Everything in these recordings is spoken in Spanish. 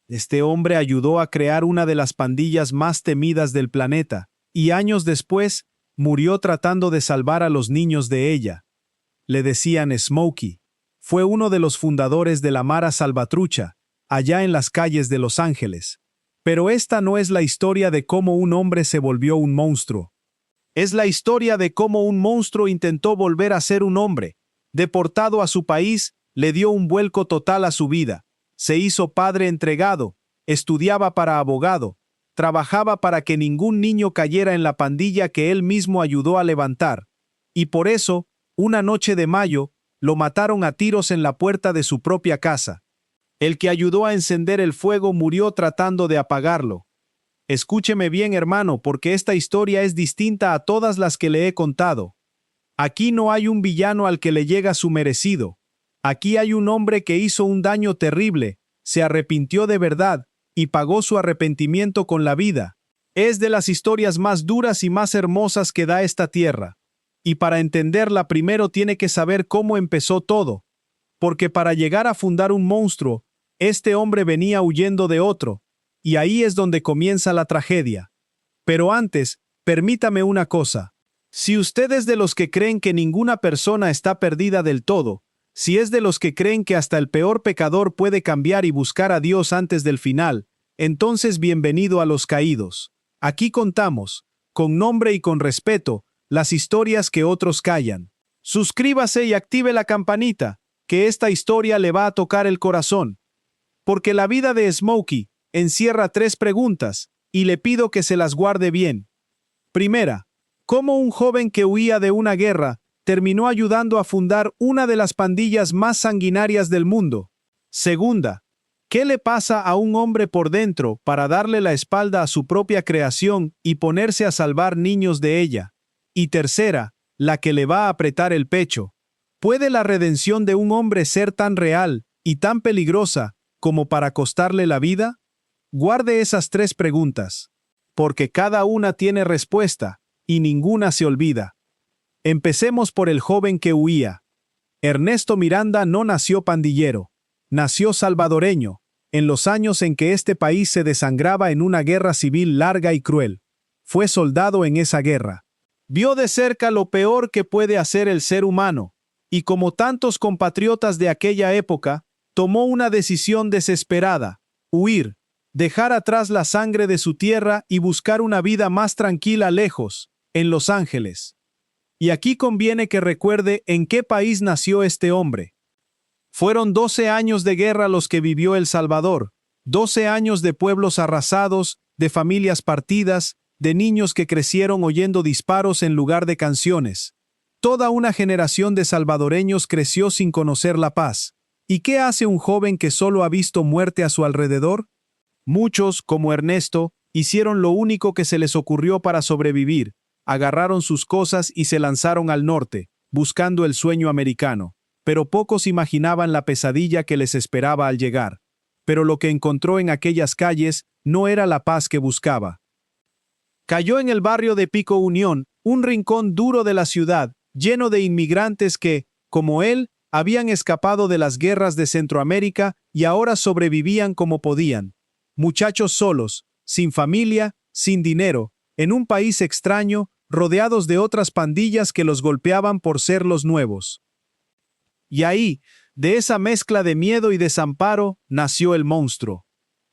Este hombre ayudó a crear una de las pandillas más temidas del planeta, y años después, murió tratando de salvar a los niños de ella. Le decían Smokey. Fue uno de los fundadores de la Mara Salvatrucha, allá en las calles de Los Ángeles. Pero esta no es la historia de cómo un hombre se volvió un monstruo. Es la historia de cómo un monstruo intentó volver a ser un hombre. Deportado a su país, le dio un vuelco total a su vida. Se hizo padre entregado, estudiaba para abogado, trabajaba para que ningún niño cayera en la pandilla que él mismo ayudó a levantar. Y por eso, una noche de mayo, lo mataron a tiros en la puerta de su propia casa. El que ayudó a encender el fuego murió tratando de apagarlo. Escúcheme bien, hermano, porque esta historia es distinta a todas las que le he contado. Aquí no hay un villano al que le llega su merecido. Aquí hay un hombre que hizo un daño terrible, se arrepintió de verdad y pagó su arrepentimiento con la vida. Es de las historias más duras y más hermosas que da esta tierra. Y para entenderla primero tiene que saber cómo empezó todo. Porque para llegar a fundar un monstruo, este hombre venía huyendo de otro, y ahí es donde comienza la tragedia. Pero antes, permítame una cosa. Si usted es de los que creen que ninguna persona está perdida del todo, si es de los que creen que hasta el peor pecador puede cambiar y buscar a Dios antes del final, entonces bienvenido a Los Caídos. Aquí contamos, con nombre y con respeto, las historias que otros callan. Suscríbase y active la campanita, que esta historia le va a tocar el corazón. Porque la vida de Smokey encierra 3 preguntas, y le pido que se las guarde bien. Primera, ¿cómo un joven que huía de una guerra terminó ayudando a fundar una de las pandillas más sanguinarias del mundo? Segunda, ¿qué le pasa a un hombre por dentro para darle la espalda a su propia creación y ponerse a salvar niños de ella? Y tercera, la que le va a apretar el pecho. ¿Puede la redención de un hombre ser tan real y tan peligrosa como para costarle la vida? Guarde esas 3 preguntas, porque cada una tiene respuesta y ninguna se olvida. Empecemos por el joven que huía. Ernesto Miranda no nació pandillero, nació salvadoreño, en los años en que este país se desangraba en una guerra civil larga y cruel. Fue soldado en esa guerra. Vio de cerca lo peor que puede hacer el ser humano, y como tantos compatriotas de aquella época, tomó una decisión desesperada: huir, dejar atrás la sangre de su tierra y buscar una vida más tranquila lejos, en Los Ángeles. Y aquí conviene que recuerde en qué país nació este hombre. Fueron 12 años de guerra los que vivió El Salvador, 12 años de pueblos arrasados, de familias partidas, de niños que crecieron oyendo disparos en lugar de canciones. Toda una generación de salvadoreños creció sin conocer la paz. ¿Y qué hace un joven que solo ha visto muerte a su alrededor? Muchos, como Ernesto, hicieron lo único que se les ocurrió para sobrevivir. Agarraron sus cosas y se lanzaron al norte, buscando el sueño americano. Pero pocos imaginaban la pesadilla que les esperaba al llegar. Pero lo que encontró en aquellas calles no era la paz que buscaba. Cayó en el barrio de Pico Unión, un rincón duro de la ciudad, lleno de inmigrantes que, como él, habían escapado de las guerras de Centroamérica y ahora sobrevivían como podían. Muchachos solos, sin familia, sin dinero, en un país extraño, rodeados de otras pandillas que los golpeaban por ser los nuevos. Y ahí, de esa mezcla de miedo y desamparo, nació el monstruo.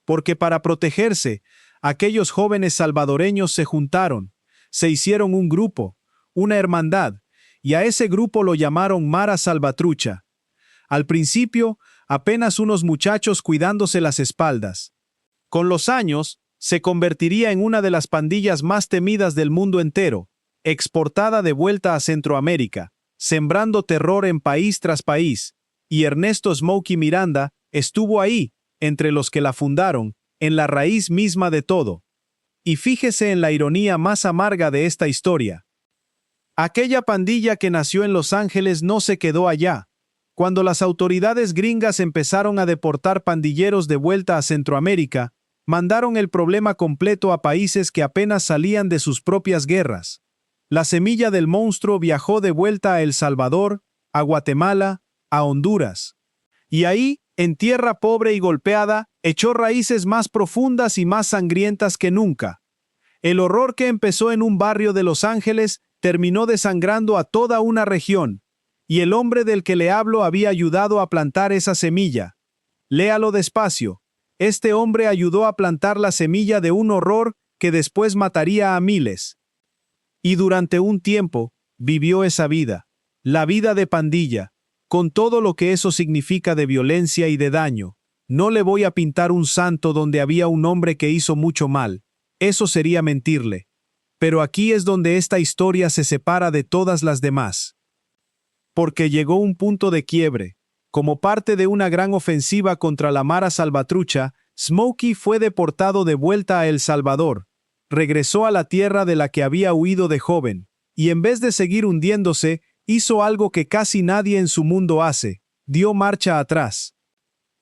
Porque para protegerse, aquellos jóvenes salvadoreños se juntaron, se hicieron un grupo, una hermandad, y a ese grupo lo llamaron Mara Salvatrucha. Al principio, apenas unos muchachos cuidándose las espaldas. Con los años, se convertiría en una de las pandillas más temidas del mundo entero, exportada de vuelta a Centroamérica, sembrando terror en país tras país, y Ernesto Smokey Miranda estuvo ahí, entre los que la fundaron, en la raíz misma de todo. Y fíjese en la ironía más amarga de esta historia. Aquella pandilla que nació en Los Ángeles no se quedó allá. Cuando las autoridades gringas empezaron a deportar pandilleros de vuelta a Centroamérica, mandaron el problema completo a países que apenas salían de sus propias guerras. La semilla del monstruo viajó de vuelta a El Salvador, a Guatemala, a Honduras. Y ahí, en tierra pobre y golpeada, echó raíces más profundas y más sangrientas que nunca. El horror que empezó en un barrio de Los Ángeles terminó desangrando a toda una región, y el hombre del que le hablo había ayudado a plantar esa semilla. Léalo despacio. Este hombre ayudó a plantar la semilla de un horror que después mataría a miles. Y durante un tiempo, vivió esa vida, la vida de pandilla, con todo lo que eso significa de violencia y de daño. No le voy a pintar un santo donde había un hombre que hizo mucho mal. Eso sería mentirle. Pero aquí es donde esta historia se separa de todas las demás. Porque llegó un punto de quiebre. Como parte de una gran ofensiva contra la Mara Salvatrucha, Smokey fue deportado de vuelta a El Salvador. Regresó a la tierra de la que había huido de joven, y en vez de seguir hundiéndose, hizo algo que casi nadie en su mundo hace: dio marcha atrás.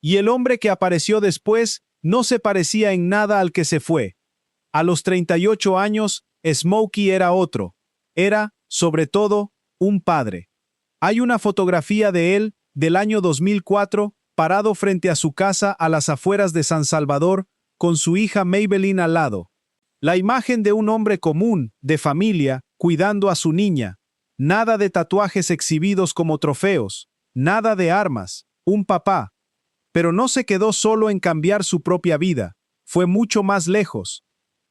Y el hombre que apareció después no se parecía en nada al que se fue. A los 38 años, Smokey era otro. Era, sobre todo, un padre. Hay una fotografía de él, del año 2004, parado frente a su casa a las afueras de San Salvador, con su hija Maybelline al lado. La imagen de un hombre común, de familia, cuidando a su niña. Nada de tatuajes exhibidos como trofeos, nada de armas, un papá. Pero no se quedó solo en cambiar su propia vida, fue mucho más lejos.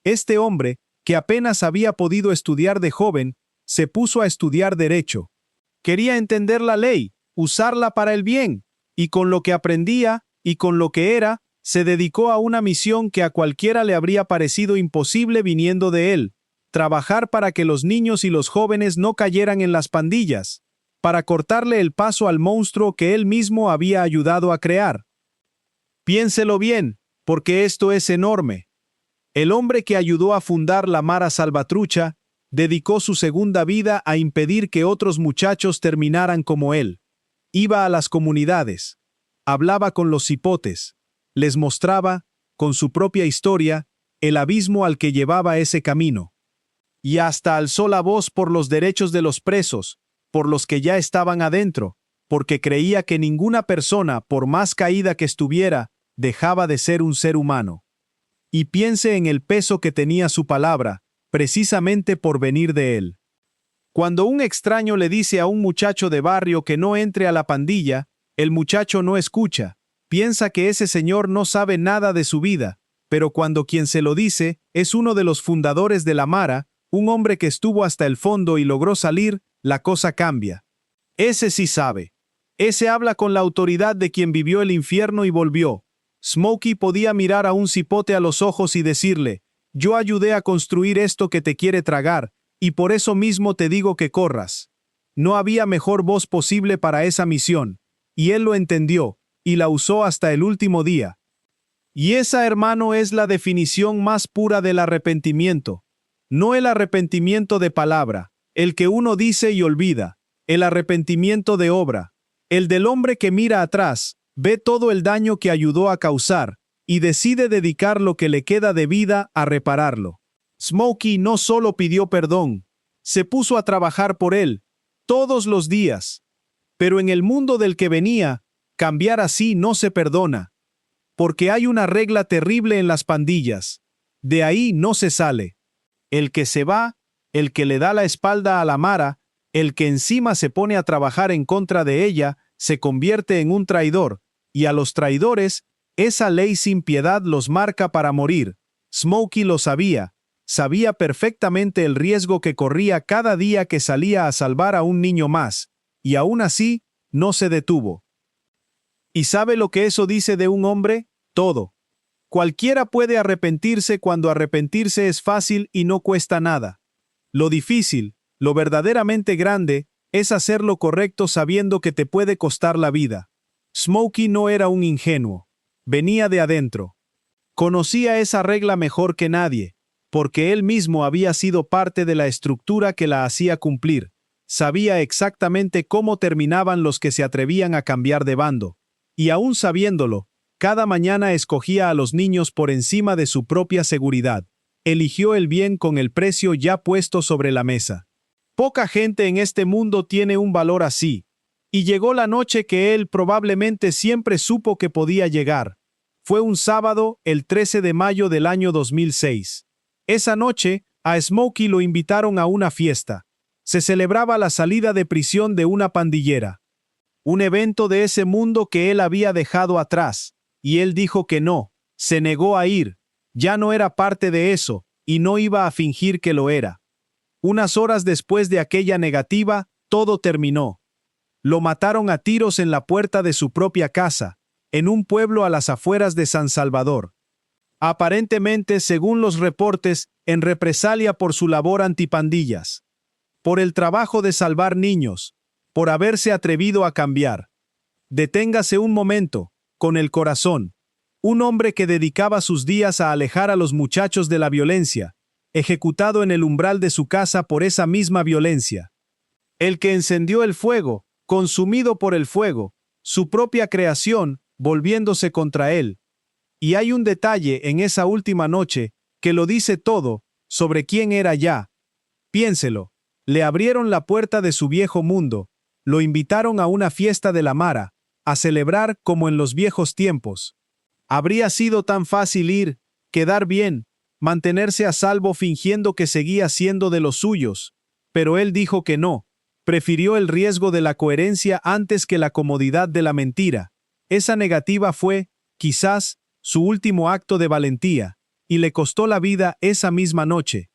Este hombre, que apenas había podido estudiar de joven, se puso a estudiar derecho. Quería entender la ley, usarla para el bien, y con lo que aprendía, y con lo que era, se dedicó a una misión que a cualquiera le habría parecido imposible viniendo de él: trabajar para que los niños y los jóvenes no cayeran en las pandillas, para cortarle el paso al monstruo que él mismo había ayudado a crear. Piénselo bien, porque esto es enorme. El hombre que ayudó a fundar la Mara Salvatrucha dedicó su segunda vida a impedir que otros muchachos terminaran como él. Iba a las comunidades, hablaba con los cipotes, les mostraba, con su propia historia, el abismo al que llevaba ese camino. Y hasta alzó la voz por los derechos de los presos, por los que ya estaban adentro, porque creía que ninguna persona, por más caída que estuviera, dejaba de ser un ser humano. Y piense en el peso que tenía su palabra, precisamente por venir de él. Cuando un extraño le dice a un muchacho de barrio que no entre a la pandilla, el muchacho no escucha, piensa que ese señor no sabe nada de su vida, pero cuando quien se lo dice es uno de los fundadores de la Mara, un hombre que estuvo hasta el fondo y logró salir, la cosa cambia. Ese sí sabe. Ese habla con la autoridad de quien vivió el infierno y volvió. Smokey podía mirar a un cipote a los ojos y decirle: yo ayudé a construir esto que te quiere tragar, y por eso mismo te digo que corras. No había mejor voz posible para esa misión, y él lo entendió, y la usó hasta el último día. Y esa, hermano, es la definición más pura del arrepentimiento. No el arrepentimiento de palabra, el que uno dice y olvida, el arrepentimiento de obra, el del hombre que mira atrás, ve todo el daño que ayudó a causar, y decide dedicar lo que le queda de vida a repararlo. Smokey no solo pidió perdón, se puso a trabajar por él, todos los días. Pero en el mundo del que venía, cambiar así no se perdona. Porque hay una regla terrible en las pandillas. De ahí no se sale. El que se va, el que le da la espalda a la Mara, el que encima se pone a trabajar en contra de ella, se convierte en un traidor, y a los traidores, esa ley sin piedad los marca para morir. Smokey lo sabía perfectamente el riesgo que corría cada día que salía a salvar a un niño más, y aún así, no se detuvo. ¿Y sabe lo que eso dice de un hombre? Todo. Cualquiera puede arrepentirse cuando arrepentirse es fácil y no cuesta nada. Lo difícil, lo verdaderamente grande, es hacer lo correcto sabiendo que te puede costar la vida. Smokey no era un ingenuo. Venía de adentro. Conocía esa regla mejor que nadie, porque él mismo había sido parte de la estructura que la hacía cumplir. Sabía exactamente cómo terminaban los que se atrevían a cambiar de bando. Y aún sabiéndolo, cada mañana escogía a los niños por encima de su propia seguridad. Eligió el bien con el precio ya puesto sobre la mesa. Poca gente en este mundo tiene un valor así. Y llegó la noche que él probablemente siempre supo que podía llegar. Fue un sábado, el 13 de mayo del año 2006. Esa noche, a Smokey lo invitaron a una fiesta. Se celebraba la salida de prisión de una pandillera. Un evento de ese mundo que él había dejado atrás. Y él dijo que no, se negó a ir. Ya no era parte de eso, y no iba a fingir que lo era. Unas horas después de aquella negativa, todo terminó. Lo mataron a tiros en la puerta de su propia casa, en un pueblo a las afueras de San Salvador. Aparentemente, según los reportes, en represalia por su labor antipandillas. Por el trabajo de salvar niños, por haberse atrevido a cambiar. Deténgase un momento, con el corazón. Un hombre que dedicaba sus días a alejar a los muchachos de la violencia, ejecutado en el umbral de su casa por esa misma violencia. El que encendió el fuego, consumido por el fuego, su propia creación, volviéndose contra él. Y hay un detalle en esa última noche que lo dice todo sobre quién era ya. Piénselo, le abrieron la puerta de su viejo mundo, lo invitaron a una fiesta de la Mara, a celebrar como en los viejos tiempos. Habría sido tan fácil ir, quedar bien, mantenerse a salvo fingiendo que seguía siendo de los suyos, pero él dijo que no, prefirió el riesgo de la coherencia antes que la comodidad de la mentira. Esa negativa fue, quizás, su último acto de valentía, y le costó la vida esa misma noche.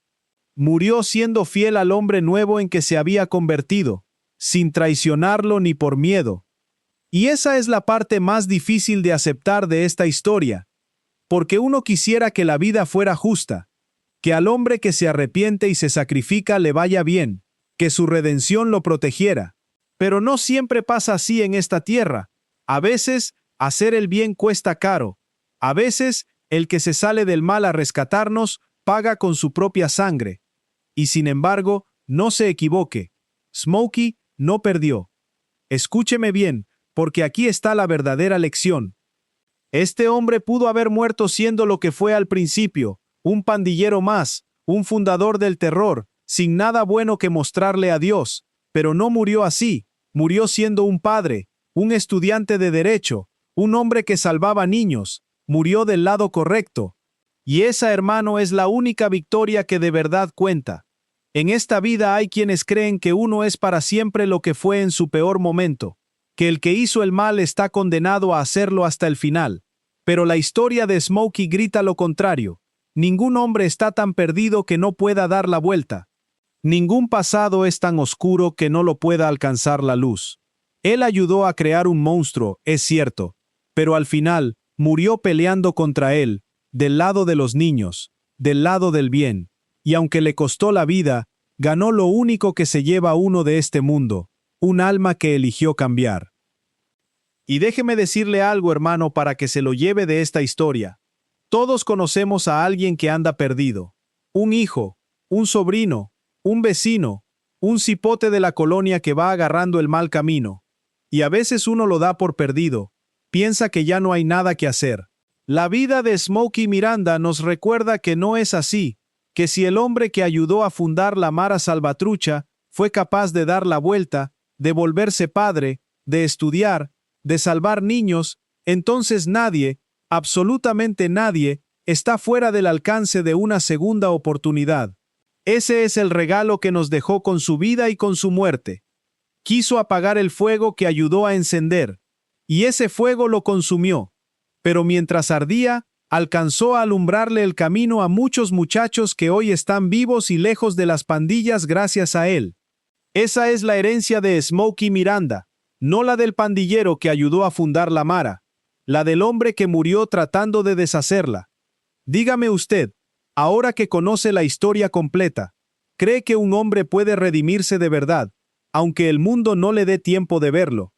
Murió siendo fiel al hombre nuevo en que se había convertido, sin traicionarlo ni por miedo. Y esa es la parte más difícil de aceptar de esta historia, porque uno quisiera que la vida fuera justa, que al hombre que se arrepiente y se sacrifica le vaya bien, que su redención lo protegiera. Pero no siempre pasa así en esta tierra. A veces, hacer el bien cuesta caro. A veces, el que se sale del mal a rescatarnos paga con su propia sangre. Y sin embargo, no se equivoque. Smokey no perdió. Escúcheme bien, porque aquí está la verdadera lección. Este hombre pudo haber muerto siendo lo que fue al principio, un pandillero más, un fundador del terror, sin nada bueno que mostrarle a Dios, pero no murió así, murió siendo un padre, un estudiante de derecho, un hombre que salvaba niños, murió del lado correcto. Y esa, hermano, es la única victoria que de verdad cuenta. En esta vida hay quienes creen que uno es para siempre lo que fue en su peor momento, que el que hizo el mal está condenado a hacerlo hasta el final. Pero la historia de Smokey grita lo contrario. Ningún hombre está tan perdido que no pueda dar la vuelta. Ningún pasado es tan oscuro que no lo pueda alcanzar la luz. Él ayudó a crear un monstruo, es cierto, pero al final murió peleando contra él, del lado de los niños, del lado del bien, y aunque le costó la vida, ganó lo único que se lleva uno de este mundo, un alma que eligió cambiar. Y déjeme decirle algo, hermano, para que se lo lleve de esta historia. Todos conocemos a alguien que anda perdido. Un hijo, un sobrino, un vecino, un cipote de la colonia que va agarrando el mal camino. Y a veces uno lo da por perdido, piensa que ya no hay nada que hacer. La vida de Smokey Miranda nos recuerda que no es así, que si el hombre que ayudó a fundar la Mara Salvatrucha fue capaz de dar la vuelta, de volverse padre, de estudiar, de salvar niños, entonces nadie, absolutamente nadie, está fuera del alcance de una segunda oportunidad. Ese es el regalo que nos dejó con su vida y con su muerte. Quiso apagar el fuego que ayudó a encender, y ese fuego lo consumió. Pero mientras ardía, alcanzó a alumbrarle el camino a muchos muchachos que hoy están vivos y lejos de las pandillas gracias a él. Esa es la herencia de Smokey Miranda, no la del pandillero que ayudó a fundar la Mara, la del hombre que murió tratando de deshacerla. Dígame usted, ahora que conoce la historia completa, ¿cree que un hombre puede redimirse de verdad, aunque el mundo no le dé tiempo de verlo?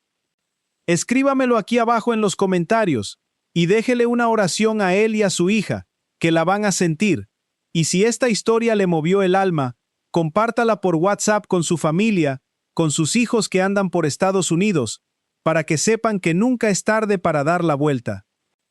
Escríbamelo aquí abajo en los comentarios y déjele una oración a él y a su hija, que la van a sentir. Y si esta historia le movió el alma, compártala por WhatsApp con su familia, con sus hijos que andan por Estados Unidos, para que sepan que nunca es tarde para dar la vuelta.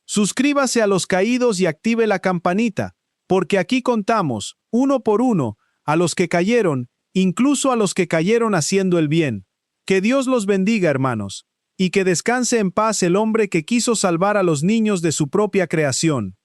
Suscríbase a Los Caídos y active la campanita, porque aquí contamos, uno por uno, a los que cayeron, incluso a los que cayeron haciendo el bien. Que Dios los bendiga, hermanos. Y que descanse en paz el hombre que quiso salvar a los niños de su propia creación.